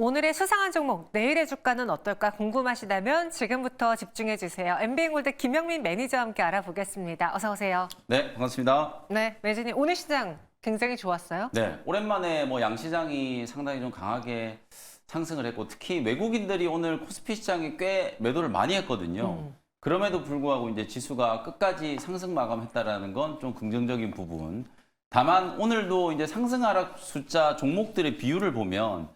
오늘의 수상한 종목, 내일의 주가는 어떨까 궁금하시다면 지금부터 집중해주세요. MBN골드 김영민 매니저와 함께 알아보겠습니다. 어서 오세요. 네, 반갑습니다. 네, 매니저님 오늘 시장 굉장히 좋았어요? 네, 오랜만에 양시장이 상당히 좀 강하게 상승을 했고 특히 외국인들이 오늘 코스피 시장에 꽤 매도를 많이 했거든요. 그럼에도 불구하고 이제 지수가 끝까지 상승 마감했다라는 건 좀 긍정적인 부분. 다만 오늘도 이제 상승 하락 숫자 종목들의 비율을 보면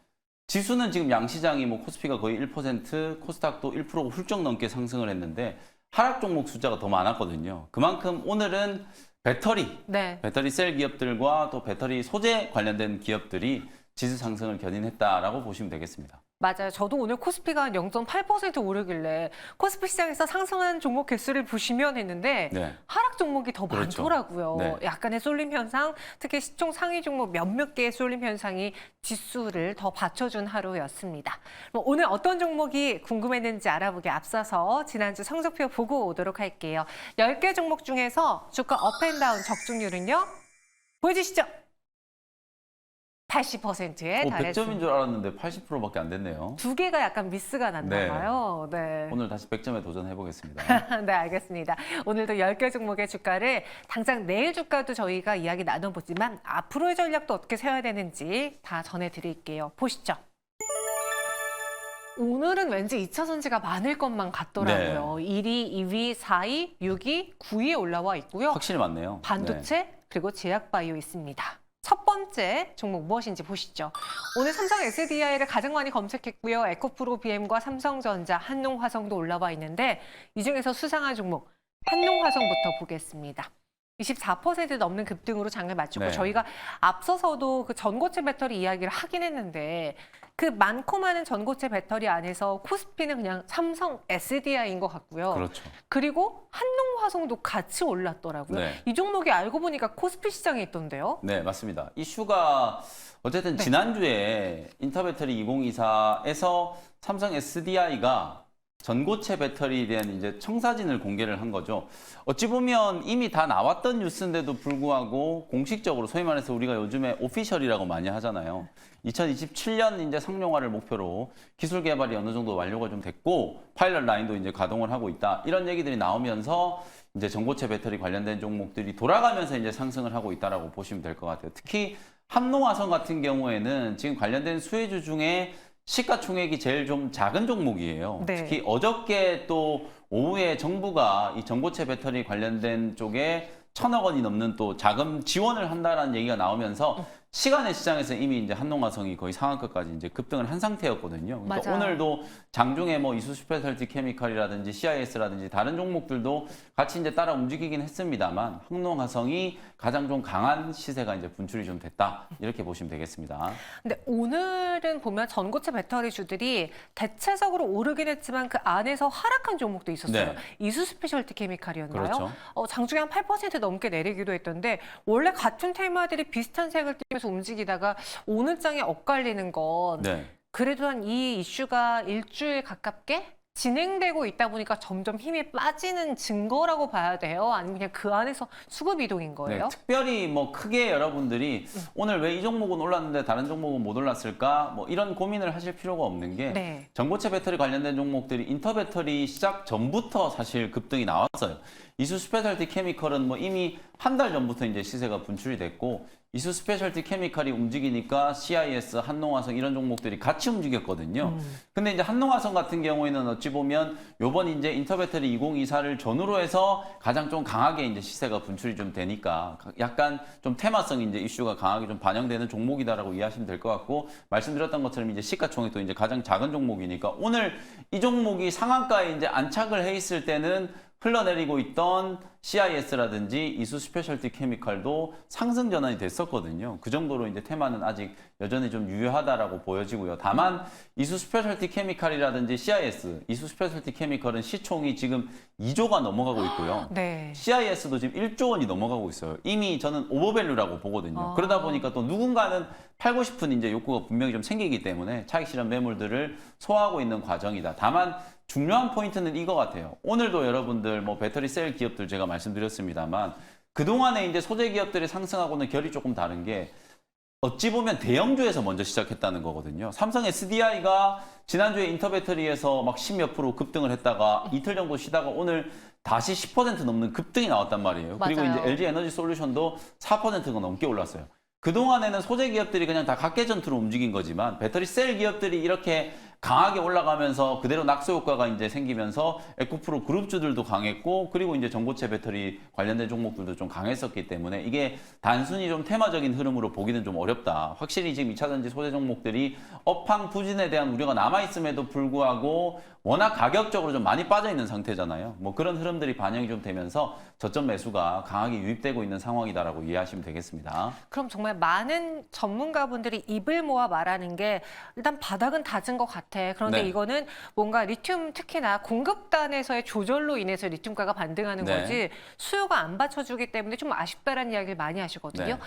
지수는 지금 양시장이 코스피가 거의 1%, 코스닥도 1% 훌쩍 넘게 상승을 했는데 하락 종목 숫자가 더 많았거든요. 그만큼 오늘은 배터리 셀 기업들과 또 배터리 소재 관련된 기업들이 지수 상승을 견인했다라고 보시면 되겠습니다. 맞아요. 저도 오늘 코스피가 한 0.8% 오르길래 코스피 시장에서 상승한 종목 개수를 보시면 했는데 네. 하락 종목이 더 그렇죠. 많더라고요. 네. 약간의 쏠림 현상, 특히 시총 상위 종목 몇몇 개의 쏠림 현상이 지수를 더 받쳐준 하루였습니다. 오늘 어떤 종목이 궁금했는지 알아보기 앞서서 지난주 성적표 보고 오도록 할게요. 10개 종목 중에서 주가 업앤다운 적중률은요? 보여주시죠. 80%에 100점인 달했습니다. 줄 알았는데 80%밖에 안 됐네요. 두 개가 약간 미스가 났나 네. 봐요. 네. 오늘 다시 100점에 도전해 보겠습니다. 네, 알겠습니다. 오늘도 10개 종목의 주가를 당장 내일 주가도 저희가 이야기 나눠보지만 앞으로의 전략도 어떻게 세워야 되는지 다 전해드릴게요. 보시죠. 오늘은 왠지 2차 전지가 많을 것만 같더라고요. 1위, 2위, 4위, 6위, 9위에 올라와 있고요. 확실히 많네요. 반도체 그리고 제약바이오 있습니다. 첫 번째 종목 무엇인지 보시죠. 오늘 삼성 SDI를 가장 많이 검색했고요. 에코프로 BM과 삼성전자, 한농화성도 올라와 있는데 이 중에서 수상한 종목 한농화성부터 보겠습니다. 24% 넘는 급등으로 장을 마치고 네. 저희가 앞서서도 그 전고체 배터리 이야기를 하긴 했는데 그 많고 많은 전고체 배터리 안에서 코스피는 그냥 삼성 SDI인 것 같고요. 그렇죠. 그리고 한농화성도 같이 올랐더라고요. 네. 이 종목이 알고 보니까 코스피 시장에 있던데요. 네, 맞습니다. 이슈가 어쨌든 네. 지난주에 인터배터리 2024에서 삼성 SDI가 전고체 배터리에 대한 이제 청사진을 공개를 한 거죠. 어찌 보면 이미 다 나왔던 뉴스인데도 불구하고 공식적으로 소위 말해서 우리가 요즘에 오피셜이라고 많이 하잖아요. 2027년 이제 상용화를 목표로 기술 개발이 어느 정도 완료가 좀 됐고 파일럿 라인도 이제 가동을 하고 있다. 이런 얘기들이 나오면서 이제 전고체 배터리 관련된 종목들이 돌아가면서 이제 상승을 하고 있다라고 보시면 될 것 같아요. 특히 한농화성 같은 경우에는 지금 관련된 수혜주 중에 시가총액이 제일 좀 작은 종목이에요. 네. 특히 어저께 또 오후에 정부가 이 전고체 배터리 관련된 쪽에 1,000억 원이 넘는 또 자금 지원을 한다라는 얘기가 나오면서 시간의 시장에서 이미 이제 한농화성이 거의 상한가까지 이제 급등을 한 상태였거든요. 그러니까 맞아요. 오늘도 장중에 이수 스페셜티 케미칼이라든지 CIS라든지 다른 종목들도 같이 이제 따라 움직이긴 했습니다만 한농화성이 가장 좀 강한 시세가 이제 분출이 좀 됐다 이렇게 보시면 되겠습니다. 근데 오늘은 보면 전고체 배터리 주들이 대체적으로 오르긴 했지만 그 안에서 하락한 종목도 있었어요. 네. 이수 스페셜티 케미칼이었나요? 그렇죠. 장중에 한 8% 넘게 내리기도 했던데 원래 같은 테마들이 비슷한 색을 띠면서 움직이다가 오늘 장에 엇갈리는 건 네. 그래도 한 이 이슈가 일주일 가깝게 진행되고 있다 보니까 점점 힘이 빠지는 증거라고 봐야 돼요? 아니면 그냥 그 안에서 수급 이동인 거예요? 네, 특별히 크게 여러분들이 오늘 왜 이 종목은 올랐는데 다른 종목은 못 올랐을까? 이런 고민을 하실 필요가 없는 게 네. 전고체 배터리 관련된 종목들이 인터배터리 시작 전부터 사실 급등이 나왔어요. 이수 스페셜티 케미컬은 이미 한 달 전부터 이제 시세가 분출이 됐고 이수 스페셜티 케미칼이 움직이니까 CIS, 한농화성 이런 종목들이 같이 움직였거든요. 근데 이제 한농화성 같은 경우에는 어찌 보면 요번 이제 인터배터리 2024를 전후로 해서 가장 좀 강하게 이제 시세가 분출이 좀 되니까 약간 좀 테마성 이제 이슈가 강하게 좀 반영되는 종목이다라고 이해하시면 될 것 같고 말씀드렸던 것처럼 이제 시가총액도 이제 가장 작은 종목이니까 오늘 이 종목이 상한가에 이제 안착을 해 있을 때는 흘러내리고 있던 CIS라든지 이수 스페셜티 케미칼도 상승 전환이 됐었거든요. 그 정도로 이제 테마는 아직 여전히 좀 유효하다라고 보여지고요. 다만 이수 스페셜티 케미칼이라든지 CIS, 이수 스페셜티 케미칼은 시총이 지금 2조가 넘어가고 있고요. 네. CIS도 지금 1조 원이 넘어가고 있어요. 이미 저는 오버밸류라고 보거든요. 그러다 보니까 또 누군가는 팔고 싶은 이제 욕구가 분명히 좀 생기기 때문에 차익 실현 매물들을 소화하고 있는 과정이다. 다만 중요한 포인트는 이거 같아요. 오늘도 여러분들 배터리 셀 기업들 제가 말씀드렸습니다만 그동안에 이제 소재 기업들이 상승하고는 결이 조금 다른 게 어찌 보면 대형주에서 먼저 시작했다는 거거든요. 삼성 SDI가 지난주에 인터배터리에서 막 10몇 프로 급등을 했다가 이틀 정도 쉬다가 오늘 다시 10% 넘는 급등이 나왔단 말이에요. 그리고 맞아요. 이제 LG 에너지 솔루션도 4%가 넘게 올랐어요. 그동안에는 소재 기업들이 그냥 다 각계 전투로 움직인 거지만 배터리 셀 기업들이 이렇게 강하게 올라가면서 그대로 낙수 효과가 이제 생기면서 에코프로 그룹주들도 강했고 그리고 이제 전고체 배터리 관련된 종목들도 좀 강했었기 때문에 이게 단순히 좀 테마적인 흐름으로 보기는 좀 어렵다. 확실히 지금 2차 전지 소재 종목들이 업황 부진에 대한 우려가 남아있음에도 불구하고 워낙 가격적으로 좀 많이 빠져 있는 상태잖아요. 뭐 그런 흐름들이 반영이 좀 되면서 저점 매수가 강하게 유입되고 있는 상황이다라고 이해하시면 되겠습니다. 그럼 정말 많은 전문가분들이 입을 모아 말하는 게 일단 바닥은 다진 것 같아. 그런데 네. 이거는 뭔가 리튬 특히나 공급단에서의 조절로 인해서 리튬가가 반등하는 네. 거지 수요가 안 받쳐주기 때문에 좀 아쉽다라는 이야기를 많이 하시거든요. 네.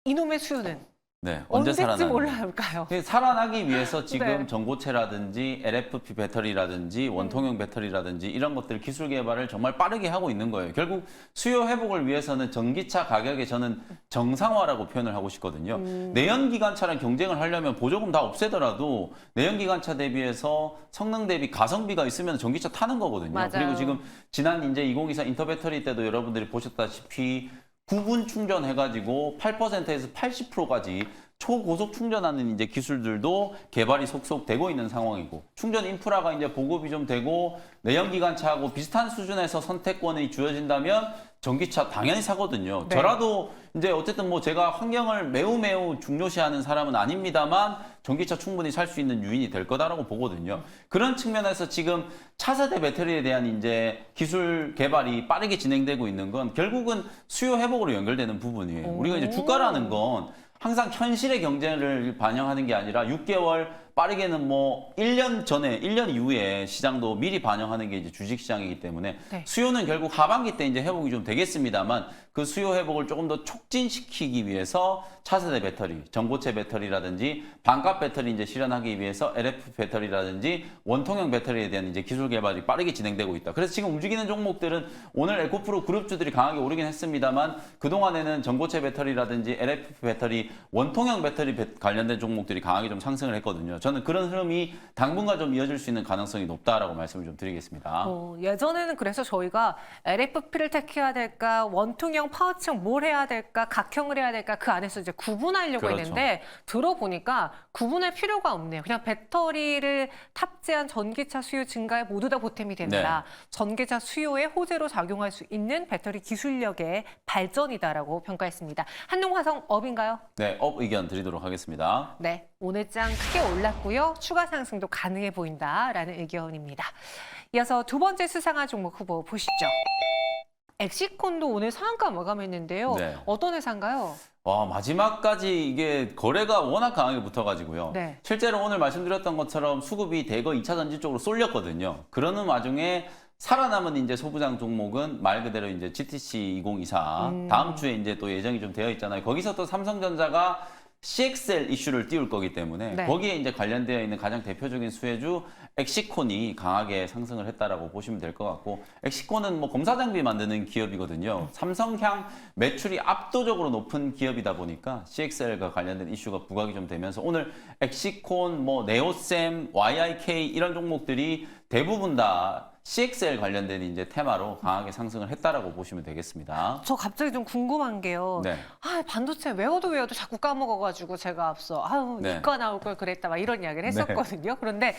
이놈의 수요는 네, 언제 언제쯤 살아나는 올라올까요? 살아나기 위해서 지금 네. 전고체라든지 LFP 배터리라든지 원통형 배터리라든지 이런 것들 기술 개발을 정말 빠르게 하고 있는 거예요. 결국 수요 회복을 위해서는 전기차 가격의 저는 정상화라고 표현을 하고 싶거든요. 내연기관차랑 경쟁을 하려면 보조금 다 없애더라도 내연기관차 대비해서 성능 대비 가성비가 있으면 전기차 타는 거거든요. 맞아요. 그리고 지금 지난 이제 2024 인터배터리 때도 여러분들이 보셨다시피 9분 충전해가지고 8%에서 80%까지 초고속 충전하는 이제 기술들도 개발이 속속 되고 있는 상황이고 충전 인프라가 이제 보급이 좀 되고 내연기관차하고 비슷한 수준에서 선택권이 주어진다면 전기차 당연히 사거든요. 네. 저라도 이제 어쨌든 뭐 제가 환경을 매우 중요시하는 사람은 아닙니다만 전기차 충분히 살 수 있는 유인이 될 거다라고 보거든요. 그런 측면에서 지금 차세대 배터리에 대한 이제 기술 개발이 빠르게 진행되고 있는 건 결국은 수요 회복으로 연결되는 부분이에요. 우리가 이제 주가라는 건 항상 현실의 경쟁을 반영하는 게 아니라 6개월 빠르게는 뭐 1년 전에, 1년 이후에 시장도 미리 반영하는 게 이제 주식시장이기 때문에 네. 수요는 결국 하반기 때 이제 회복이 좀 되겠습니다만 그 수요 회복을 조금 더 촉진시키기 위해서 차세대 배터리, 전고체 배터리라든지 반값 배터리 이제 실현하기 위해서 LFP 배터리라든지 원통형 배터리에 대한 이제 기술 개발이 빠르게 진행되고 있다. 그래서 지금 움직이는 종목들은 오늘 에코프로 그룹주들이 강하게 오르긴 했습니다만 그동안에는 전고체 배터리라든지 LFP 배터리, 원통형 배터리 관련된 종목들이 강하게 좀 상승을 했거든요. 저는 그런 흐름이 당분간 좀 이어질 수 있는 가능성이 높다라고 말씀을 좀 드리겠습니다. 예전에는 그래서 저희가 LFP를 택해야 될까, 원통형 파워층 뭘 해야 될까, 각형을 해야 될까 그 안에서 이제 구분하려고 그렇죠. 했는데 들어보니까 구분할 필요가 없네요. 그냥 배터리를 탑재한 전기차 수요 증가에 모두 다 보탬이 된다. 전기차 수요의 호재로 작용할 수 있는 배터리 기술력의 발전이다라고 평가했습니다. 한농화성업인가요? 네, 업 의견 드리도록 하겠습니다. 네, 오늘 장 크게 올랐고요. 추가 상승도 가능해 보인다라는 의견입니다. 이어서 두 번째 수상한 종목 후보 보시죠. 엑시콘도 오늘 상한가 마감했는데요. 네. 어떤 회사인가요? 와, 마지막까지 이게 거래가 워낙 강하게 붙어가지고요. 네. 실제로 오늘 말씀드렸던 것처럼 수급이 대거 2차 전지 쪽으로 쏠렸거든요. 그러는 와중에 살아남은 이제 소부장 종목은 말 그대로 이제 GTC 2024 다음 주에 이제 또 예정이 좀 되어 있잖아요. 거기서 또 삼성전자가 CXL 이슈를 띄울 거기 때문에 네. 거기에 이제 관련되어 있는 가장 대표적인 수혜주 엑시콘이 강하게 상승을 했다라고 보시면 될 것 같고 엑시콘은 뭐 검사 장비 만드는 기업이거든요. 삼성향 매출이 압도적으로 높은 기업이다 보니까 CXL과 관련된 이슈가 부각이 좀 되면서 오늘 엑시콘, 뭐 네오셈, YIK 이런 종목들이 대부분 다 CXL 관련된 이제 테마로 강하게 상승을 했다라고 보시면 되겠습니다. 저 갑자기 좀 궁금한 게요. 네. 반도체 외워도 자꾸 까먹어가지고 제가 앞서 네. 이과 나올 걸 그랬다 막 이런 이야기를 했었거든요. 그런데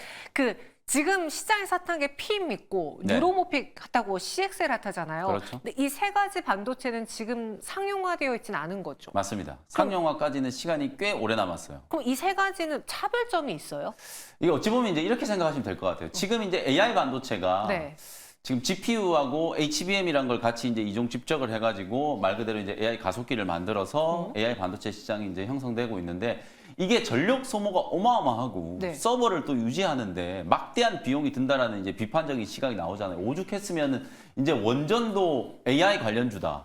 지금 시장에서 핫한 게 핌 있고 네. 뉴로모픽 핫하고 CXL 핫하잖아요. 그렇죠. 근데 이 세 가지 반도체는 지금 상용화되어 있지는 않은 거죠. 맞습니다. 상용화까지는 시간이 꽤 오래 남았어요. 그럼 이 세 가지는 차별점이 있어요? 이게 어찌 보면 이제 이렇게 생각하시면 될 것 같아요. 지금 이제 AI 반도체가 네. 지금 GPU하고 HBM이란 걸 같이 이제 이종 집적을 해가지고 말 그대로 이제 AI 가속기를 만들어서 AI 반도체 시장이 이제 형성되고 있는데 이게 전력 소모가 어마어마하고 네. 서버를 또 유지하는데 막대한 비용이 든다라는 이제 비판적인 시각이 나오잖아요. 오죽했으면은 이제 원전도 AI 관련주다.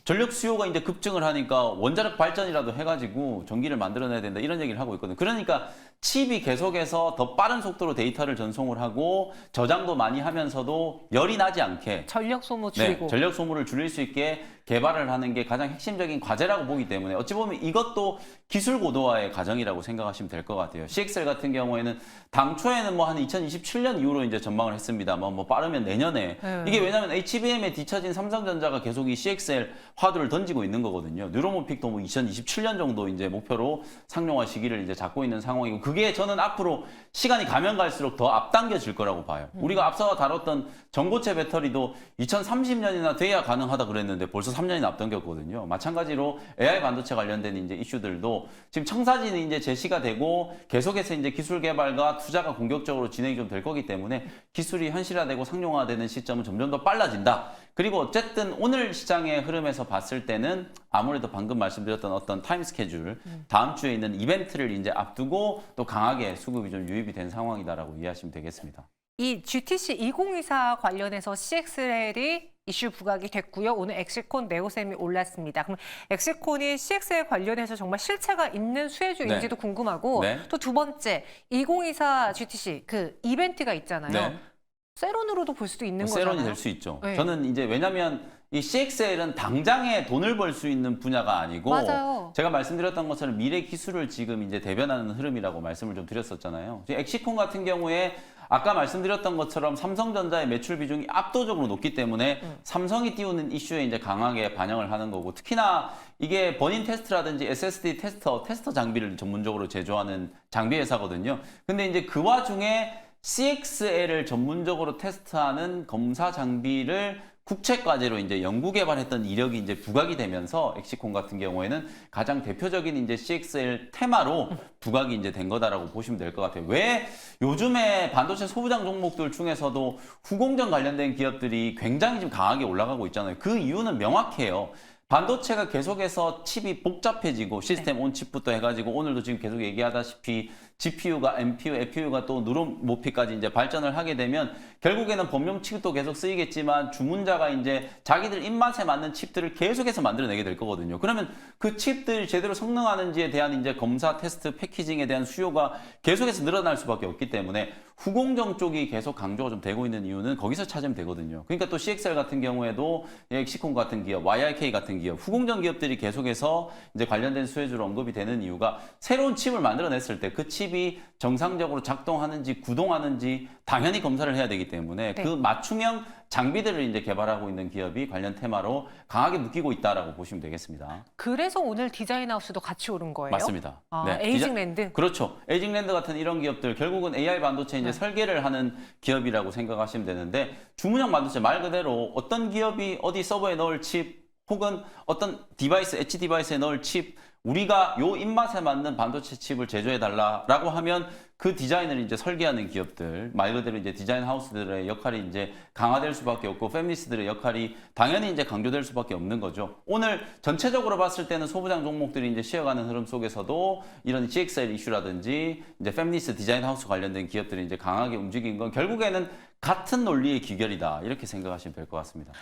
전력 수요가 이제 급증을 하니까 원자력 발전이라도 해가지고 전기를 만들어내야 된다 이런 얘기를 하고 있거든요. 그러니까 칩이 계속해서 더 빠른 속도로 데이터를 전송을 하고 저장도 많이 하면서도 열이 나지 않게 전력 소모 줄이고. 전력 소모를 줄일 수 있게 개발을 하는 게 가장 핵심적인 과제라고 보기 때문에 어찌 보면 이것도 기술 고도화의 과정이라고 생각하시면 될 것 같아요. CXL 같은 경우에는 당초에는 뭐 한 2027년 이후로 이제 전망을 했습니다만 뭐 빠르면 내년에 이게 왜냐하면 HBM에 뒤처진 삼성전자가 계속 이 CXL 화두를 던지고 있는 거거든요. 뉴로모픽도 뭐 2027년 정도 이제 목표로 상용화 시기를 이제 잡고 있는 상황이고 그게 저는 앞으로 시간이 가면 갈수록 더 앞당겨질 거라고 봐요. 우리가 앞서 다뤘던 전고체 배터리도 2030년이나 돼야 가능하다 그랬는데 벌써 3년이나 앞당겼거든요. 마찬가지로 AI 반도체 관련된 이제 이슈들도 지금 청사진이 이제 제시가 되고 계속해서 이제 기술 개발과 투자가 공격적으로 진행이 좀 될 거기 때문에 기술이 현실화되고 상용화되는 시점은 점점 더 빨라진다. 그리고 어쨌든 오늘 시장의 흐름에서 봤을 때는 아무래도 방금 말씀드렸던 어떤 타임 스케줄, 다음 주에 있는 이벤트를 이제 앞두고 또 강하게 수급이 좀 유입이 된 상황이다라고 이해하시면 되겠습니다. 이 GTC 2024 관련해서 CXL이 이슈 부각이 됐고요. 오늘 엑시콘, 네오셈이 올랐습니다. 그럼 엑시콘이 CXL 관련해서 정말 실체가 있는 수혜주인지도 네. 궁금하고 네. 또 두 번째 2024 GTC 그 이벤트가 있잖아요. 네. 세론으로도 볼 수도 있는 거잖아요. 세론이 될 수 있죠. 네. 저는 이제 왜냐하면 이 CXL은 당장에 돈을 벌 수 있는 분야가 아니고 맞아요. 제가 말씀드렸던 것처럼 미래 기술을 지금 이제 대변하는 흐름이라고 말씀을 좀 드렸었잖아요. 엑시콘 같은 경우에 아까 말씀드렸던 것처럼 삼성전자의 매출 비중이 압도적으로 높기 때문에 삼성이 띄우는 이슈에 이제 강하게 반영을 하는 거고 특히나 이게 버닌 테스트라든지 SSD 테스터 장비를 전문적으로 제조하는 장비 회사거든요. 근데 이제 그 와중에 CXL을 전문적으로 테스트하는 검사 장비를 국책 과제로 이제 연구 개발했던 이력이 이제 부각이 되면서 엑시콘 같은 경우에는 가장 대표적인 이제 CXL 테마로 부각이 이제 된 거다라고 보시면 될 것 같아요. 왜 요즘에 반도체 소부장 종목들 중에서도 후공정 관련된 기업들이 굉장히 좀 강하게 올라가고 있잖아요. 그 이유는 명확해요. 반도체가 계속해서 칩이 복잡해지고 시스템 온 칩부터 해가지고 오늘도 지금 계속 얘기하다시피 GPU가 NPU, FPU가 또 누름모피까지 이제 발전을 하게 되면 결국에는 범용 칩도 계속 쓰이겠지만 주문자가 이제 자기들 입맛에 맞는 칩들을 계속해서 만들어내게 될 거거든요. 그러면 그 칩들이 제대로 성능하는지에 대한 이제 검사, 테스트, 패키징에 대한 수요가 계속해서 늘어날 수밖에 없기 때문에 후공정 쪽이 계속 강조가 좀 되고 있는 이유는 거기서 찾으면 되거든요. 그러니까 또 CXL 같은 경우에도 엑시콘 같은 기업, YRK 같은 기업, 후공정 기업들이 계속해서 이제 관련된 수혜주로 언급이 되는 이유가 새로운 칩을 만들어냈을 때 그 칩이 정상적으로 작동하는지 구동하는지 당연히 검사를 해야 되기 때문에 네. 그 맞춤형 장비들을 이제 개발하고 있는 기업이 관련 테마로 강하게 묶이고 있다라고 보시면 되겠습니다. 그래서 오늘 디자인하우스도 같이 오른 거예요? 맞습니다. 아, 네. 에이징랜드? 그렇죠. 에이징랜드 같은 이런 기업들 결국은 AI 반도체 이제 설계를 하는 기업이라고 생각하시면 되는데 주문형 반도체 말 그대로 어떤 기업이 어디 서버에 넣을 칩 혹은 어떤 디바이스, 엣지 디바이스에 넣을 칩 우리가 요 입맛에 맞는 반도체 칩을 제조해 달라라고 하면 그 디자인을 이제 설계하는 기업들 말 그대로 이제 디자인 하우스들의 역할이 이제 강화될 수밖에 없고 패밀리스들의 역할이 당연히 이제 강조될 수밖에 없는 거죠. 오늘 전체적으로 봤을 때는 소부장 종목들이 이제 쉬어가는 흐름 속에서도 이런 CXL 이슈라든지 이제 패밀리스 디자인 하우스 관련된 기업들이 이제 강하게 움직인 건 결국에는 같은 논리의 귀결이다 이렇게 생각하시면 될 것 같습니다.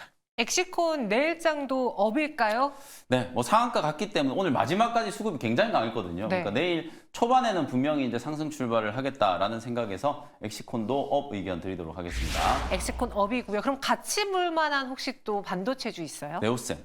엑시콘 내일장도 업일까요? 네, 뭐 상한가 갔기 때문에 오늘 마지막까지 수급이 굉장히 강했거든요. 네. 그러니까 내일 초반에는 분명히 이제 상승 출발을 하겠다라는 생각에서 엑시콘도 업 의견 드리도록 하겠습니다. 엑시콘 업이고요. 그럼 같이 물 만한 혹시 또 반도체주 있어요? 네오셈.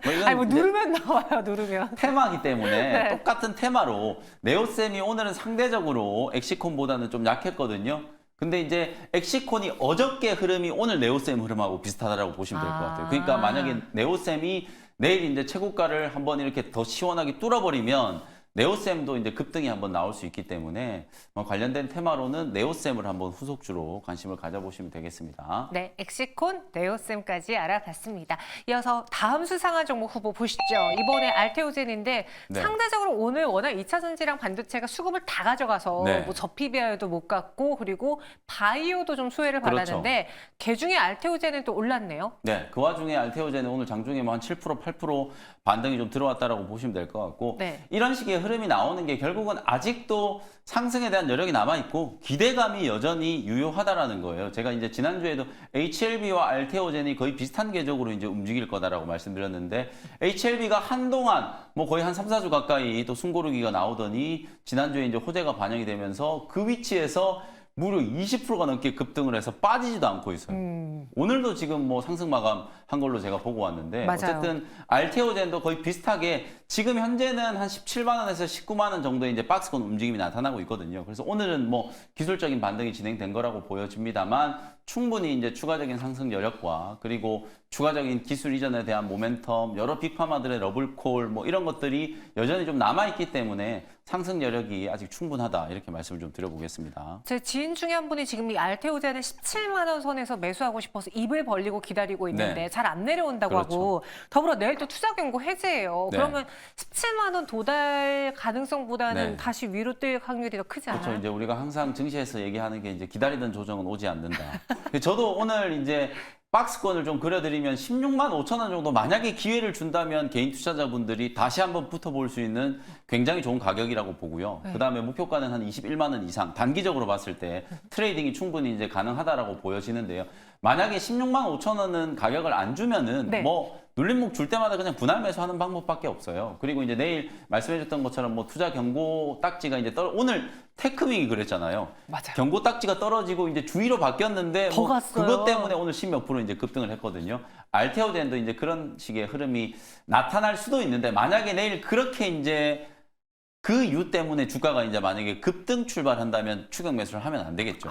뭐 이건 아니 뭐 이제 누르면 나와요. 누르면. 테마이기 때문에 네. 똑같은 테마로 네오셈이 오늘은 상대적으로 엑시콘보다는 좀 약했거든요. 근데 이제 엑시콘이 어저께 흐름이 오늘 네오셈 흐름하고 비슷하다라고 보시면 될 것 같아요. 그러니까 만약에 네오셈이 내일 이제 최고가를 한번 이렇게 더 시원하게 뚫어버리면 네오셈도 이제 급등이 한번 나올 수 있기 때문에 관련된 테마로는 네오셈을 한번 후속주로 관심을 가져보시면 되겠습니다. 네, 엑시콘, 네오셈까지 알아봤습니다. 이어서 다음 수상한 종목 후보 보시죠. 이번에 알테오젠인데 네. 상대적으로 오늘 워낙 2차 전지랑 반도체가 수급을 다 가져가서 네. 뭐 저피비아에도 못 갔고 그리고 바이오도 좀 수혜를 그렇죠. 받았는데 개중에 알테오젠은 또 올랐네요. 네, 그 와중에 알테오젠은 오늘 장중에 뭐 한 7%, 8% 반등이 좀 들어왔다라고 보시면 될 것 같고 네. 이런 식의 흐름이 나오는 게 결국은 아직도 상승에 대한 여력이 남아있고 기대감이 여전히 유효하다라는 거예요. 제가 이제 지난주에도 HLB와 알테오젠이 거의 비슷한 궤적으로 이제 움직일 거다라고 말씀드렸는데 HLB가 한동안 뭐 거의 한 3, 4주 가까이 또 숨고르기가 나오더니 지난주에 이제 호재가 반영이 되면서 그 위치에서 무려 20%가 넘게 급등을 해서 빠지지도 않고 있어요. 오늘도 지금 뭐 상승 마감한 걸로 제가 보고 왔는데 맞아요. 어쨌든 알테오젠도 거의 비슷하게 지금 현재는 한 17만 원에서 19만 원 정도의 이제 박스권 움직임이 나타나고 있거든요. 그래서 오늘은 뭐 기술적인 반등이 진행된 거라고 보여집니다만 충분히 이제 추가적인 상승 여력과 그리고 추가적인 기술 이전에 대한 모멘텀, 여러 빅파마들의 러블콜 뭐 이런 것들이 여전히 좀 남아있기 때문에 상승 여력이 아직 충분하다 이렇게 말씀을 좀 드려보겠습니다. 제 지인 중에 한 분이 지금 이 알테오젠을 17만 원 선에서 매수하고 싶어서 입을 벌리고 기다리고 있는데 네. 잘 안 내려온다고 그렇죠. 하고 더불어 내일 또 투자 경고 해제예요. 네. 그러면 17만 원 도달 가능성보다는 네. 다시 위로 뛸 확률이 더 크지 않아요? 그렇죠. 이제 우리가 항상 증시에서 얘기하는 게 이제 기다리던 조정은 오지 않는다. 저도 오늘 이제 박스권을 좀 그려드리면 16만 5천 원 정도 만약에 기회를 준다면 개인 투자자분들이 다시 한번 붙어볼 수 있는 굉장히 좋은 가격이라고 보고요. 네. 그다음에 목표가는 한 21만 원 이상 단기적으로 봤을 때 트레이딩이 충분히 이제 가능하다라고 보여지는데요. 만약에 16만 5천 원은 가격을 안 주면은 네. 뭐 눌림목 줄 때마다 그냥 분할 매수하는 방법밖에 없어요. 그리고 이제 내일 말씀해줬던 것처럼 뭐 투자 경고 딱지가 이제 오늘 테크윙이 그랬잖아요. 맞아요. 경고 딱지가 떨어지고 이제 주의로 바뀌었는데 더 뭐 갔어요. 그것 때문에 오늘 10몇 프로 이제 급등을 했거든요. 알테오젠도 이제 그런 식의 흐름이 나타날 수도 있는데 만약에 내일 그렇게 이제 그 이유 때문에 주가가 이제 만약에 급등 출발한다면 추격 매수를 하면 안 되겠죠.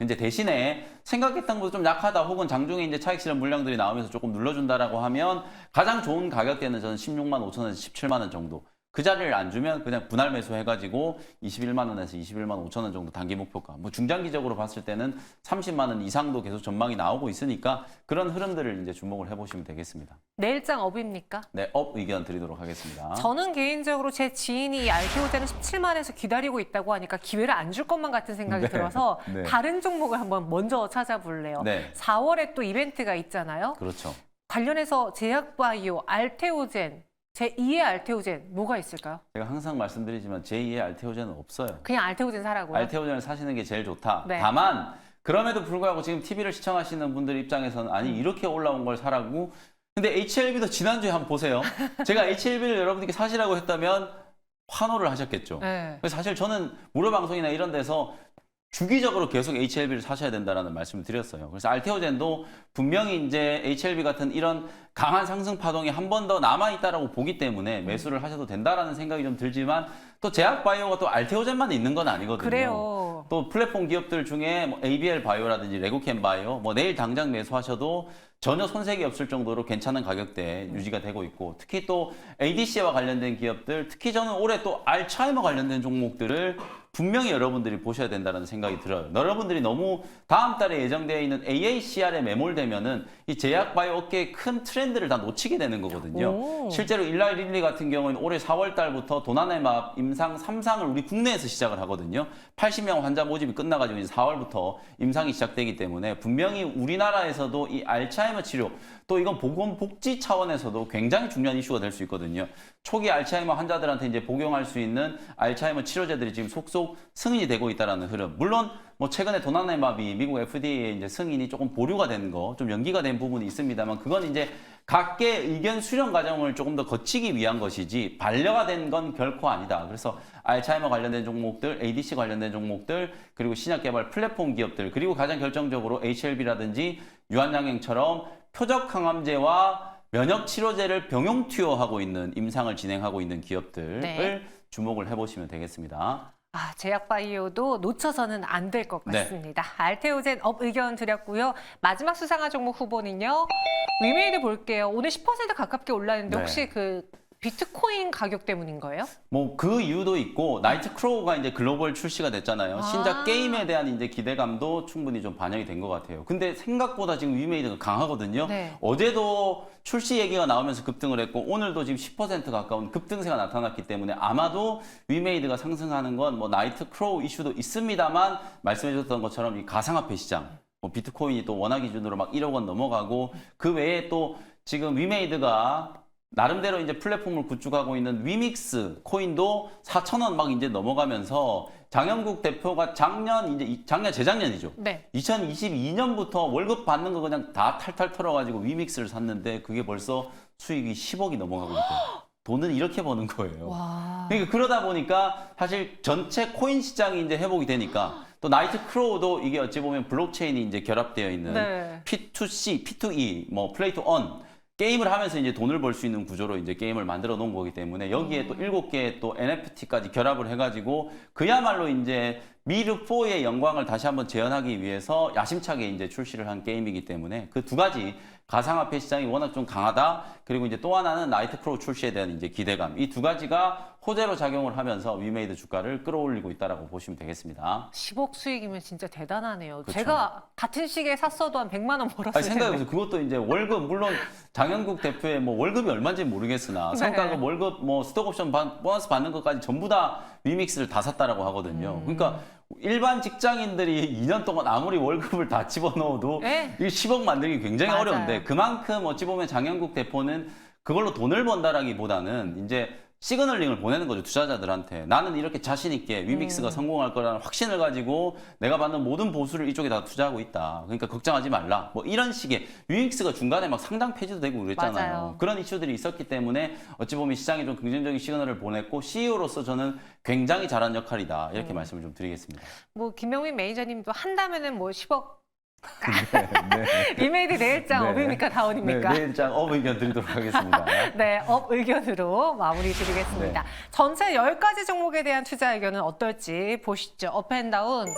이제 대신에 생각했던 것보다 좀 약하다 혹은 장중에 이제 차익 실현 물량들이 나오면서 조금 눌러준다라고 하면 가장 좋은 가격대는 저는 16만 5천 원에서 17만 원 정도. 그 자리를 안 주면 그냥 분할 매수해가지고 21만 원에서 21만 5천 원 정도 단기 목표가. 뭐 중장기적으로 봤을 때는 30만 원 이상도 계속 전망이 나오고 있으니까 그런 흐름들을 이제 주목을 해보시면 되겠습니다. 내일장 업입니까? 네, 업 의견 드리도록 하겠습니다. 저는 개인적으로 제 지인이 이 알테오젠을 17만에서 기다리고 있다고 하니까 기회를 안 줄 것만 같은 생각이 네, 들어서 네. 다른 종목을 한번 먼저 찾아볼래요. 네. 4월에 또 이벤트가 있잖아요. 그렇죠. 관련해서 제약바이오, 알테오젠, 제2의 알테오젠 뭐가 있을까요? 제가 항상 말씀드리지만 제2의 알테오젠은 없어요. 그냥 알테오젠 사라고요? 알테오젠을 사시는 게 제일 좋다. 네. 다만 그럼에도 불구하고 지금 TV를 시청하시는 분들 입장에서는 아니 이렇게 올라온 걸 사라고. 근데 HLB도 지난주에 한번 보세요. 제가 HLB를 여러분들께 사시라고 했다면 환호를 하셨겠죠. 네. 그래서 사실 저는 무료 방송이나 이런 데서 주기적으로 계속 HLB를 사셔야 된다라는 말씀을 드렸어요. 그래서 알테오젠도 분명히 이제 HLB 같은 이런 강한 상승 파동이 한 번 더 남아 있다라고 보기 때문에 매수를 하셔도 된다라는 생각이 좀 들지만 또 제약바이오가 또 알테오젠만 있는 건 아니거든요. 그래요. 또 플랫폼 기업들 중에 뭐 ABL 바이오라든지 레고캠 바이오 뭐 내일 당장 매수하셔도 전혀 손색이 없을 정도로 괜찮은 가격대에 유지가 되고 있고 특히 또 ADC와 관련된 기업들 특히 저는 올해 또 알츠하이머 관련된 종목들을 분명히 여러분들이 보셔야 된다는 생각이 들어요. 여러분들이 너무 다음 달에 예정되어 있는 AACR에 매몰되면은 이 제약 바이오 업계의 큰 트렌드를 다 놓치게 되는 거거든요. 오. 실제로 일라이 릴리 같은 경우는 올해 4월 달부터 도나네맙 임상 3상을 우리 국내에서 시작을 하거든요. 80명 환자 모집이 끝나가지고 이제 4월부터 임상이 시작되기 때문에 분명히 우리나라에서도 이 알츠하이머 치료 또 이건 보건복지 차원에서도 굉장히 중요한 이슈가 될 수 있거든요. 초기 알츠하이머 환자들한테 이제 복용할 수 있는 알츠하이머 치료제들이 지금 속속 승인이 되고 있다라는 흐름. 물론 뭐 최근에 도나네맙이 미국 FDA에 이제 승인이 조금 보류가 된 거, 좀 연기가 된 부분이 있습니다만 그건 이제 각계 의견 수렴 과정을 조금 더 거치기 위한 것이지 반려가 된 건 결코 아니다. 그래서 알츠하이머 관련된 종목들, ADC 관련된 종목들, 그리고 신약 개발 플랫폼 기업들, 그리고 가장 결정적으로 HLB라든지 유한양행처럼 표적 항암제와 면역 치료제를 병용 투여하고 있는 임상을 진행하고 있는 기업들을 네. 주목을 해보시면 되겠습니다. 아, 제약바이오도 놓쳐서는 안 될 것 네. 같습니다. 알테오젠 업 의견 드렸고요. 마지막 수상화 종목 후보는요. 위메이드 볼게요. 오늘 10% 가깝게 올랐는데 네. 혹시 그 비트코인 가격 때문인 거예요? 뭐 그 이유도 있고 나이트크로우가 이제 글로벌 출시가 됐잖아요. 아. 신작 게임에 대한 이제 기대감도 충분히 좀 반영이 된 것 같아요. 근데 생각보다 지금 위메이드가 강하거든요. 네. 어제도 출시 얘기가 나오면서 급등을 했고 오늘도 지금 10% 가까운 급등세가 나타났기 때문에 아마도 위메이드가 상승하는 건 뭐 나이트크로우 이슈도 있습니다만 말씀해 주셨던 것처럼 이 가상화폐 시장 뭐 비트코인이 또 원화 기준으로 막 1억 원 넘어가고 그 외에 또 지금 위메이드가 나름대로 이제 플랫폼을 구축하고 있는 위믹스 코인도 4,000원 막 이제 넘어가면서 장영국 대표가 재작년이죠. 네. 2022년부터 월급 받는 거 그냥 다 탈탈 털어가지고 위믹스를 샀는데 그게 벌써 수익이 10억이 넘어가고 있대요. 돈은 이렇게 버는 거예요. 와. 그러니까 그러다 보니까 사실 전체 코인 시장이 이제 회복이 되니까 또 나이트 크로우도 이게 어찌 보면 블록체인이 이제 결합되어 있는 네. P2C, P2E, 뭐 플레이 투 원 게임을 하면서 이제 돈을 벌 수 있는 구조로 이제 게임을 만들어 놓은 거기 때문에 여기에 또 7개의 또 NFT까지 결합을 해가지고 그야말로 이제 미르4의 영광을 다시 한번 재현하기 위해서 야심차게 이제 출시를 한 게임이기 때문에 그 두 가지 가상화폐 시장이 워낙 좀 강하다. 그리고 이제 또 하나는 나이트 크로우 출시에 대한 이제 기대감. 이 두 가지가 호재로 작용을 하면서 위메이드 주가를 끌어올리고 있다라고 보시면 되겠습니다. 10억 수익이면 진짜 대단하네요. 그쵸. 제가 같은 시기에 샀어도 한 100만 원 벌었을 아니, 텐데. 생각해보세요. 그것도 이제 월급, 물론 장영국 대표의 뭐 월급이 얼마인지 모르겠으나 네. 성과급, 월급, 뭐 스톡옵션 보너스 받는 것까지 전부 다 위믹스를 다 샀다라고 하거든요. 그러니까 일반 직장인들이 2년 동안 아무리 월급을 다 집어넣어도 네. 이 10억 만들기 굉장히 맞아요. 어려운데 그만큼 어찌 보면 장영국 대표는 그걸로 돈을 번다라기보다는 이제 시그널링을 보내는 거죠, 투자자들한테. 나는 이렇게 자신 있게 위믹스가 성공할 거라는 확신을 가지고 내가 받는 모든 보수를 이쪽에 다 투자하고 있다. 그러니까 걱정하지 말라. 뭐 이런 식의 위믹스가 중간에 막 상장 폐지도 되고 그랬잖아요. 맞아요. 그런 이슈들이 있었기 때문에 어찌 보면 시장에 좀 긍정적인 시그널을 보냈고 CEO로서 저는 굉장히 잘한 역할이다. 이렇게 말씀을 좀 드리겠습니다. 뭐 김명민 매니저님도 한다면은 뭐 10억 네. 리메이드 내일장 네. 업입니까 다운입니까? 내일장 업 의견 드리도록 하겠습니다. 네, 업 의견으로 마무리 드리겠습니다. 네. 전체 10가지 종목에 대한 투자 의견은 어떨지 보시죠. 업앤다운.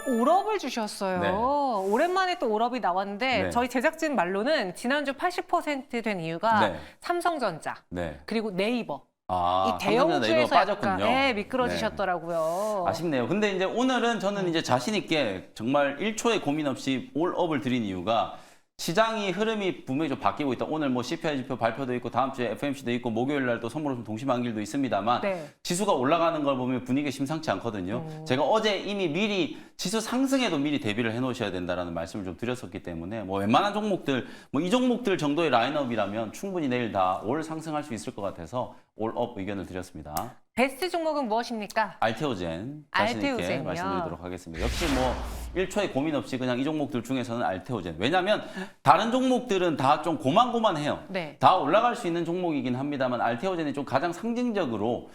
올업을 주셨어요. 네. 오랜만에 또 올업이 나왔는데 네. 저희 제작진 말로는 지난주 80%된 이유가 네. 삼성전자 네. 그리고 네이버. 아, 이 삼성전자 네이버가 대형주에서 약간 빠졌군요. 미끄러지셨더라고요. 아쉽네요. 근데 이제 오늘은 저는 이제 자신 있게 정말 1초의 고민 없이 올업을 드린 이유가 시장이 흐름이 분명히 좀 바뀌고 있다. 오늘 뭐 CPI 지표 발표도 있고 다음 주에 FMC도 있고 목요일 날 또 선물없음 동시만길도 있습니다만 네. 지수가 올라가는 걸 보면 분위기가 심상치 않거든요. 제가 어제 이미 미리 지수 상승에도 미리 대비를 해 놓으셔야 된다라는 말씀을 좀 드렸었기 때문에 뭐 웬만한 종목들 뭐 이 종목들 정도의 라인업이라면 충분히 내일 다 올 상승할 수 있을 것 같아서 올업 의견을 드렸습니다. 베스트 종목은 무엇입니까? 알테오젠 자신 있게 알테오젠이요? 말씀드리도록 하겠습니다. 역시 뭐 1초의 고민 없이 그냥 이 종목들 중에서는 알테오젠. 왜냐하면 다른 종목들은 다 좀 고만고만해요. 네. 다 올라갈 수 있는 종목이긴 합니다만 알테오젠이 좀 가장 상징적으로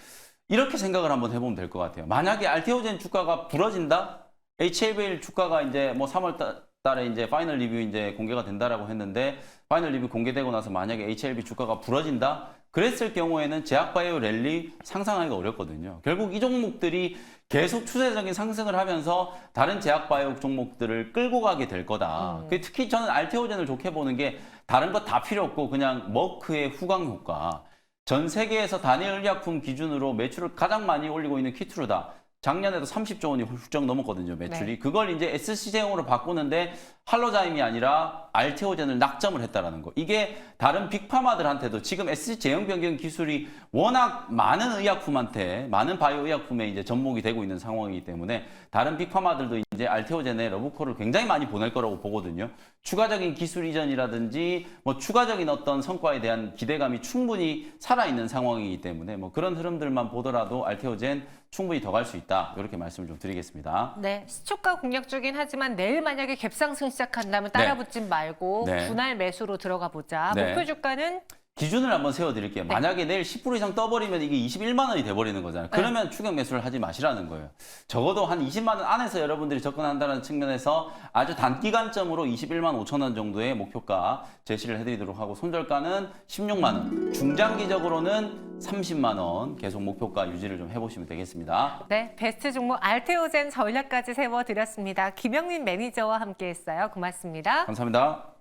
이렇게 생각을 한번 해보면 될 것 같아요. 만약에 알테오젠 주가가 부러진다? HLBL 주가가 이제 뭐 3월 달에 이제 파이널 리뷰 이제 공개가 된다라고 했는데 파이널 리뷰 공개되고 나서 만약에 HLB 주가가 부러진다? 그랬을 경우에는 제약바이오 랠리 상상하기가 어렵거든요. 결국 이 종목들이 계속 추세적인 상승을 하면서 다른 제약바이오 종목들을 끌고 가게 될 거다. 특히 저는 알테오젠을 좋게 보는 게 다른 거 다 필요 없고 그냥 머크의 후광 효과. 전 세계에서 단일 의약품 기준으로 매출을 가장 많이 올리고 있는 키트루다. 작년에도 30조 원이 훌쩍 넘었거든요, 매출이. 네. 그걸 이제 SC 제형으로 바꾸는데 할로자임이 아니라 알테오젠을 낙점을 했다라는 거. 이게 다른 빅파마들한테도 지금 SC 제형 변경 기술이 워낙 많은 의약품한테, 많은 바이오 의약품에 이제 접목이 되고 있는 상황이기 때문에 다른 빅파마들도 이제 알테오젠에 러브콜을 굉장히 많이 보낼 거라고 보거든요. 추가적인 기술 이전이라든지 뭐 추가적인 어떤 성과에 대한 기대감이 충분히 살아있는 상황이기 때문에 뭐 그런 흐름들만 보더라도 알테오젠 충분히 더 갈 수 있다. 이렇게 말씀을 좀 드리겠습니다. 네, 시초가 공략적인 하지만 내일 만약에 갭상승 시작한다면 따라붙지 말고 네. 분할 매수로 들어가 보자. 네. 목표 주가는 기준을 한번 세워드릴게요. 만약에 내일 10% 이상 떠버리면 이게 21만 원이 돼버리는 거잖아요. 그러면 추격 매수를 하지 마시라는 거예요. 적어도 한 20만 원 안에서 여러분들이 접근한다는 측면에서 아주 단기간점으로 21만 5천 원 정도의 목표가 제시를 해드리도록 하고 손절가는 16만 원, 중장기적으로는 30만 원 계속 목표가 유지를 좀 해보시면 되겠습니다. 네, 베스트 종목 알테오젠 전략까지 세워드렸습니다. 김영민 매니저와 함께했어요. 고맙습니다. 감사합니다.